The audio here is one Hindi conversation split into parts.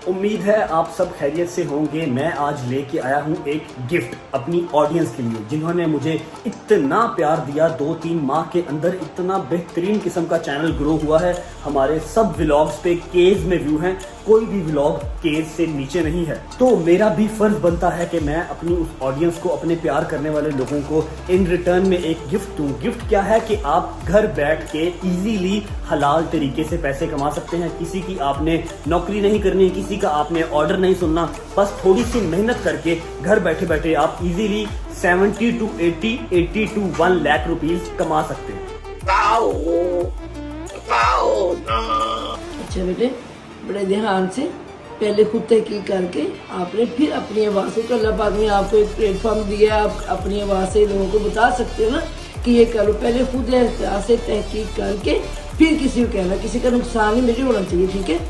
उम्मीद है आप सब खैरियत से होंगे। मैं आज लेके आया हूँ एक गिफ्ट अपनी ऑडियंस के लिए, जिन्होंने मुझे इतना प्यार दिया। 2-3 माह के अंदर इतना बेहतरीन किस्म का चैनल ग्रो हुआ है। हमारे सब व्लॉग्स पे केज में व्यू हैं, कोई भी व्लॉग केज से नीचे नहीं है। तो मेरा भी फर्ज बनता है कि मैं अपनी उस ऑडियंस को, अपने प्यार करने वाले लोगों को इन रिटर्न में एक गिफ्ट दूं। गिफ्ट क्या है कि आप घर बैठ के इजीली हलाल तरीके से पैसे कमा सकते हैं। किसी की आपने नौकरी नहीं करनी, किसी का आपने ऑर्डर नहीं सुनना, बस थोड़ी सी मेहनत करके घर बैठे बैठे आप easily 70 to 80 to 1 lakh rupees कमा सकते हैं। अच्छा बेटे, बड़े ध्यान से पहले खुद तहकीक करके आपने फिर अपनी आवाज़ को, अल्लाह पाक ने आपको एक प्लेटफॉर्म दिया, आप अपनी आवाज़ से लोगों को बता सकते हो ना कि ये करो। पहले खुद एहतियात से तहकीक करके फिर किसी को कहना, किसी का नुकसान ही नहीं होना चाहिए, ठीक है?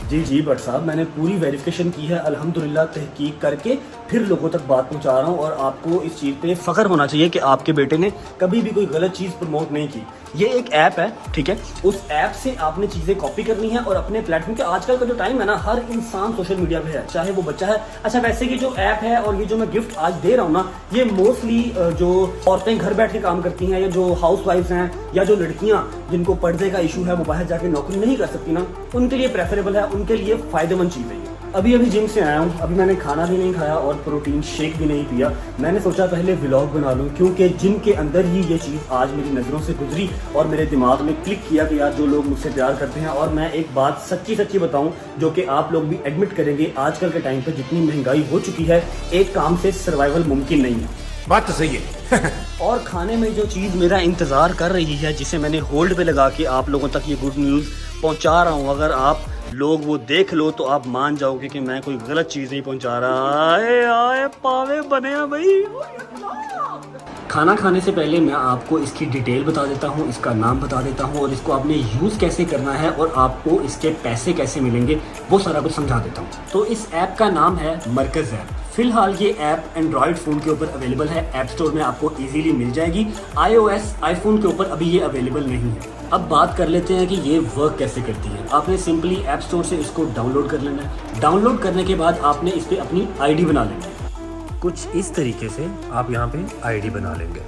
जी बट साहब, मैंने पूरी वेरिफिकेशन की है अल्हम्दुलिल्लाह, तहकीक करके फिर लोगों तक बात पहुंचा रहा हूं। और आपको इस चीज़ पे फ़ख्र होना चाहिए कि आपके बेटे ने कभी भी कोई गलत चीज़ प्रमोट नहीं की। ये एक ऐप है, ठीक है? उस ऐप से आपने चीज़ें कॉपी करनी है और अपने प्लेटफॉर्म के, आजकल का जो टाइम है ना, हर इंसान सोशल मीडिया पे है, चाहे वो बच्चा है। अच्छा, वैसे ये जो ऐप है और ये जो मैं गिफ्ट आज दे रहा हूँ ना, ये मोस्टली जो औरतें घर बैठ के काम करती हैं, या जो हाउस वाइफ्स हैं, या जो लड़कियां जिनको पर्दे का इशू है, वो बाहर जाके नौकरी नहीं कर सकती ना, उनके लिए प्रेफरेबल है, उनके लिए फायदेमंद चीज़ है। अभी जिम से आया हूँ, अभी मैंने खाना भी नहीं खाया और प्रोटीन शेक भी नहीं पिया। मैंने सोचा पहले व्लॉग बना लूँ, क्योंकि जिम के अंदर ही ये चीज़ आज मेरी नज़रों से गुजरी और मेरे दिमाग में क्लिक किया कि यार जो लोग मुझसे प्यार करते हैं। और मैं एक बात सच्ची बताऊँ, जो कि आप लोग भी एडमिट करेंगे, आजकल के टाइम पर जितनी महंगाई हो चुकी है, एक काम से सर्वाइवल मुमकिन नहीं है। बात तो सही है। और खाने में जो चीज़ मेरा इंतज़ार कर रही है, जिसे मैंने होल्ड पे लगा के आप लोगों तक ये गुड न्यूज़ पहुंचा रहा हूं, अगर आप लोग वो देख लो तो आप मान जाओगे कि मैं कोई गलत चीज़ नहीं पहुंचा रहा। आए पावे बने हैं भाई। खाना खाने से पहले मैं आपको इसकी डिटेल बता देता हूँ, इसका नाम बता देता हूँ, और इसको आपने यूज़ कैसे करना है और आपको इसके पैसे कैसे मिलेंगे, वो सारा कुछ समझा देता हूँ। तो इस ऐप का नाम है मरकज़ ऐप। फिलहाल ये ऐप एंड्रॉयड फ़ोन के ऊपर अवेलेबल है, ऐप स्टोर में आपको इजीली मिल जाएगी। iOS आईफोन के ऊपर अभी ये अवेलेबल नहीं है। अब बात कर लेते हैं कि ये वर्क कैसे करती है। आपने सिंपली ऐप स्टोर से इसको डाउनलोड कर लेना है। डाउनलोड करने के बाद आपने इस पर अपनी आईडी बना लेनी है। कुछ इस तरीके से आप यहाँ पे आईडी बना लेंगे।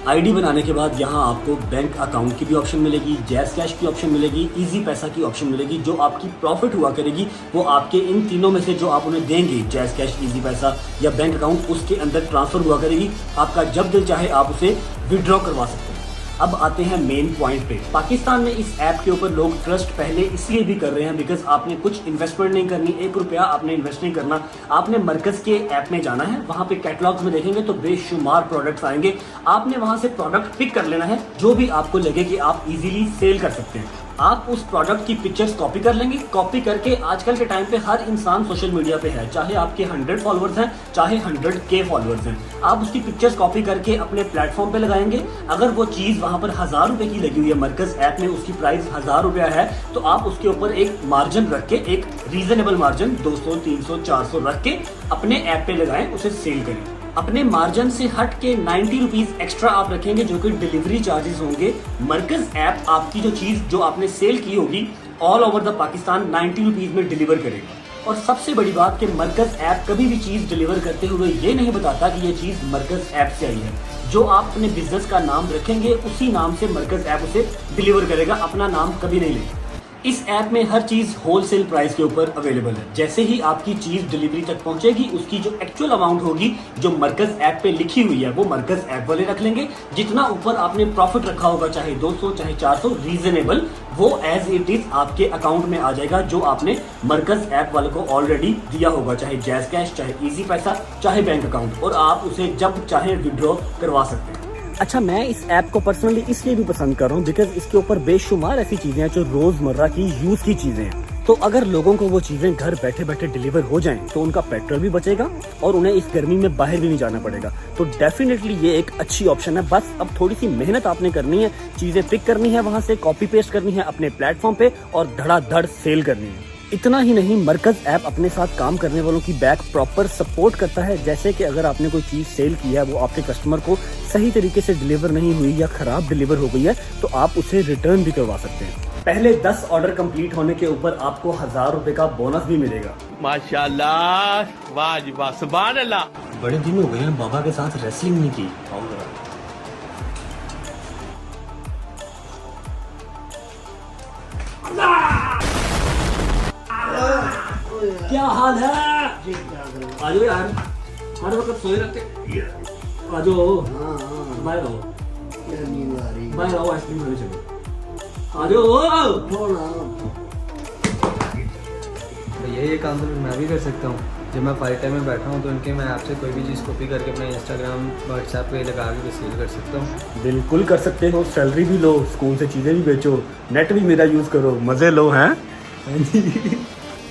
आईडी बनाने के बाद यहाँ आपको बैंक अकाउंट की भी ऑप्शन मिलेगी, जैज़ कैश की ऑप्शन मिलेगी, इजी पैसा की ऑप्शन मिलेगी। जो आपकी प्रॉफिट हुआ करेगी वो आपके इन तीनों में से जो आप उन्हें देंगे, जैज़ कैश, इजी पैसा या बैंक अकाउंट, उसके अंदर ट्रांसफर हुआ करेगी। आपका जब दिल चाहे आप उसे विड्रॉ करवा सकते हैं। अब आते हैं मेन पॉइंट पे। पाकिस्तान में इस ऐप के ऊपर लोग ट्रस्ट पहले इसलिए भी कर रहे हैं बिकॉज आपने कुछ इन्वेस्टमेंट नहीं करनी, 1 रुपया आपने इन्वेस्ट नहीं करना। आपने मरकज़ के ऐप में जाना है, वहां पे कैटलॉग्स में देखेंगे तो बेशुमार प्रोडक्ट्स आएंगे। आपने वहां से प्रोडक्ट पिक कर लेना है जो भी आपको लगे कि आप इजीली सेल कर सकते हैं। आप उस प्रोडक्ट की पिक्चर्स कॉपी कर लेंगे। कॉपी करके आजकल के टाइम पे हर इंसान सोशल मीडिया पे है, चाहे आपके 100 फॉलोअर्स हैं, चाहे 100K फॉलोअर्स हैं। आप उसकी पिक्चर्स कॉपी करके अपने प्लेटफॉर्म पे लगाएंगे। अगर वो चीज़ वहां पर 1000 रुपए की लगी हुई है, मरकज़ ऐप में उसकी प्राइस 1000 रुपया है, तो आप उसके ऊपर एक मार्जिन रख के, एक रीजनेबल मार्जिन 200, 300, 400 रख के अपने ऐप पे लगाएं, उसे सेल करें। अपने मार्जिन से हट के 90 रुपीज एक्स्ट्रा आप रखेंगे, जो कि डिलीवरी चार्जेस होंगे। मरकज़ ऐप आपकी जो चीज जो आपने सेल की होगी all over the Pakistan 90 rupees में डिलीवर करेगा। और सबसे बड़ी बात कि मरकज़ ऐप कभी भी चीज डिलीवर करते हुए ये नहीं बताता कि ये चीज मरकज़ ऐप से आई है। जो आप अपने बिजनेस का नाम रखेंगे उसी नाम से मरकज़ ऐप उसे डिलीवर करेगा, अपना नाम कभी नहीं लेगा। इस ऐप में हर चीज होलसेल प्राइस के ऊपर अवेलेबल है। जैसे ही आपकी चीज डिलीवरी तक पहुंचेगी, उसकी जो एक्चुअल अमाउंट होगी जो मरकज़ ऐप पे लिखी हुई है, वो मरकज़ ऐप वाले रख लेंगे। जितना ऊपर आपने प्रॉफिट रखा होगा, चाहे 200 चाहे 400, रीजनेबल, वो एज इट इज आपके अकाउंट में आ जाएगा, जो आपने मरकज़ ऐप वाले को ऑलरेडी दिया होगा, चाहे जैज़ कैश, चाहे इजी पैसा, चाहे बैंक अकाउंट, और आप उसे जब चाहे विड्रॉ करवा सकते हैं। अच्छा, मैं इस ऐप को पर्सनली इसलिए भी पसंद कर रहा हूँ बिकॉज इसके ऊपर बेशुमार ऐसी चीजें हैं जो रोजमर्रा की यूज की चीजें हैं। तो अगर लोगों को वो चीजें घर बैठे बैठे डिलीवर हो जाएं तो उनका पेट्रोल भी बचेगा और उन्हें इस गर्मी में बाहर भी नहीं जाना पड़ेगा। तो डेफिनेटली ये एक अच्छी ऑप्शन है। बस अब थोड़ी सी मेहनत आपने करनी है, चीजें पिक करनी है, वहां से कॉपी पेस्ट करनी है अपने प्लेटफॉर्म पे और धड़ाधड़ सेल करनी है। इतना ही नहीं, मरकज़ ऐप अपने साथ काम करने वालों की बैक प्रॉपर सपोर्ट करता है। जैसे कि अगर आपने कोई चीज़ सेल की है, वो आपके कस्टमर को सही तरीके से डिलीवर नहीं हुई या ख़राब डिलीवर हो गई है, तो आप उसे रिटर्न भी करवा सकते हैं। पहले 10 ऑर्डर कंप्लीट होने के ऊपर आपको 1000 रुपए का बोनस भी मिलेगा। माशाल्लाह, वाह जी वाह, सुभान अल्लाह। बड़े दिन हो गए हैं बाबा के साथ रेसलिंग नहीं की। आओ जरा। क्या हाल है? आ जाओ यार, हर वक्त सोए रहते। आ जाओ, बाहर आओ, बाहर आओ, आइसक्रीम खाने चलो। आ जाओ। ये काम तो मैं भी कर सकता हूँ। जब मैं पार्ट टाइम में बैठा हूँ तो इनके मैं आपसे कोई भी चीज़ कॉपी करके अपने इंस्टाग्राम व्हाट्सएप पे लगा के सेल कर सकता हूँ। बिल्कुल कर सकते हो, सैलरी भी लो, स्कूल से चीजें भी बेचो, नेट भी मेरा यूज करो, मजे लो। हैं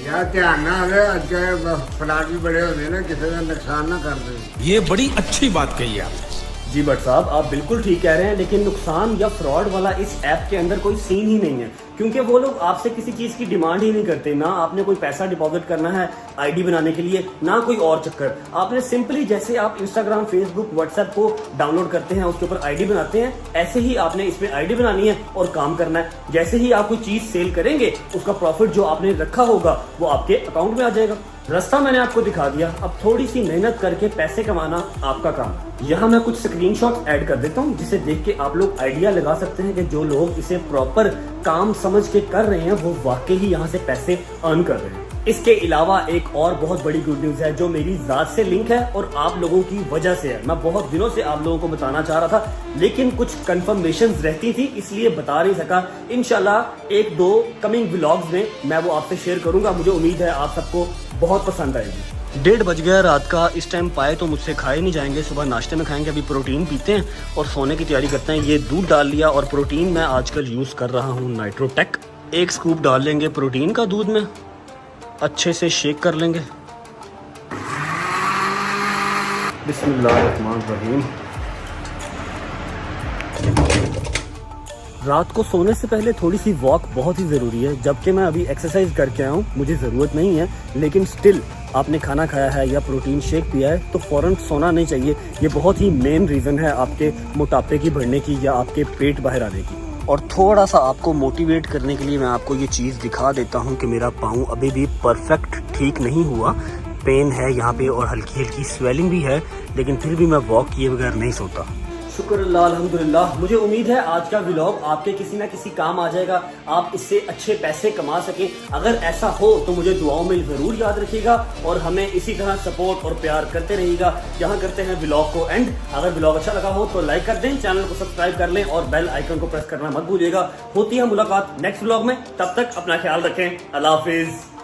यार ध्यान ना आवे, अजकल फ्लैट भी बड़े होते हैं ना, किसी का नुकसान ना कर दे। ये बड़ी अच्छी बात कही आप। जी भट्ट साहब, आप बिल्कुल ठीक कह रहे हैं, लेकिन नुकसान या फ्रॉड वाला इस ऐप के अंदर कोई सीन ही नहीं है, क्योंकि वो लोग आपसे किसी चीज की डिमांड ही नहीं करते। ना आपने कोई पैसा डिपॉजिट करना है आईडी बनाने के लिए, ना कोई और चक्कर। आपने सिंपली जैसे आप इंस्टाग्राम, फेसबुक, व्हाट्सएप को डाउनलोड करते हैं, उसके ऊपर आईडी बनाते हैं, ऐसे ही आपने इसमें आईडी बनानी है और काम करना है। जैसे ही आप कोई चीज सेल करेंगे, उसका प्रॉफिट जो आपने रखा होगा वो आपके अकाउंट में आ जाएगा। रास्ता मैंने आपको दिखा दिया, अब थोड़ी सी मेहनत करके पैसे कमाना आपका काम है। यहाँ मैं कुछ स्क्रीनशॉट्स ऐड कर देता हूँ, जिसे देख के आप लोग आइडिया लगा सकते हैं कि जो लोग इसे प्रॉपर काम समझ के कर रहे हैं वो वाकई ही यहाँ से पैसे अर्न कर रहे हैं। इसके अलावा एक और बहुत बड़ी गुड न्यूज है जो मेरी जात से लिंक है और आप लोगों की वजह से है। मैं बहुत दिनों से आप लोगों को बताना चाह रहा था, लेकिन कुछ कंफर्मेशंस रहती थी, इसलिए बता नहीं सका। इंशाल्लाह 1-2 कमिंग व्लॉग्स में मैं वो आपसे शेयर करूंगा। मुझे उम्मीद है आप सबको बहुत पसंद आएगी। 1:30 बज गया रात का, इस टाइम पाए तो मुझसे खाए नहीं जाएंगे, सुबह नाश्ते में खाएंगे। अभी प्रोटीन पीते हैं और सोने की तैयारी करते हैं। ये दूध डाल लिया और प्रोटीन मैं आजकल यूज कर रहा हूँ नाइट्रोटेक। 1 स्कूप डाल लेंगे प्रोटीन का दूध में, अच्छे से शेक कर लेंगे। बिस्मिल्लाहिर्रहमानिर्रहीम। रात को सोने से पहले थोड़ी सी वॉक बहुत ही ज़रूरी है। जबकि मैं अभी एक्सरसाइज करके आया हूँ, मुझे ज़रूरत नहीं है, लेकिन स्टिल आपने खाना खाया है या प्रोटीन शेक पिया है तो फ़ौरन सोना नहीं चाहिए। ये बहुत ही मेन रीज़न है आपके मोटापे की बढ़ने की या आपके पेट बाहर आने की। और थोड़ा सा आपको मोटिवेट करने के लिए मैं आपको ये चीज़ दिखा देता हूँ कि मेरा पाँव अभी भी परफेक्ट ठीक नहीं हुआ, पेन है यहाँ पे और हल्की हल्की स्वेलिंग भी है, लेकिन फिर भी मैं वॉक किए बगैर नहीं सोता। शुक्र अल्लाह, अल्हम्दुलिल्लाह। मुझे उम्मीद है आज का व्लॉग आपके किसी ना किसी काम आ जाएगा, आप इससे अच्छे पैसे कमा सकें। अगर ऐसा हो तो मुझे दुआओं में ज़रूर याद रखिएगा और हमें इसी तरह सपोर्ट और प्यार करते रहिएगा। यहाँ करते हैं व्लॉग को एंड। अगर व्लॉग अच्छा लगा हो तो लाइक कर दें, चैनल को सब्सक्राइब कर लें और बेल आइकन को प्रेस करना मत भूलिएगा। होती है मुलाकात नेक्स्ट व्लॉग में, तब तक अपना ख्याल रखें। अल्लाह हाफिज़।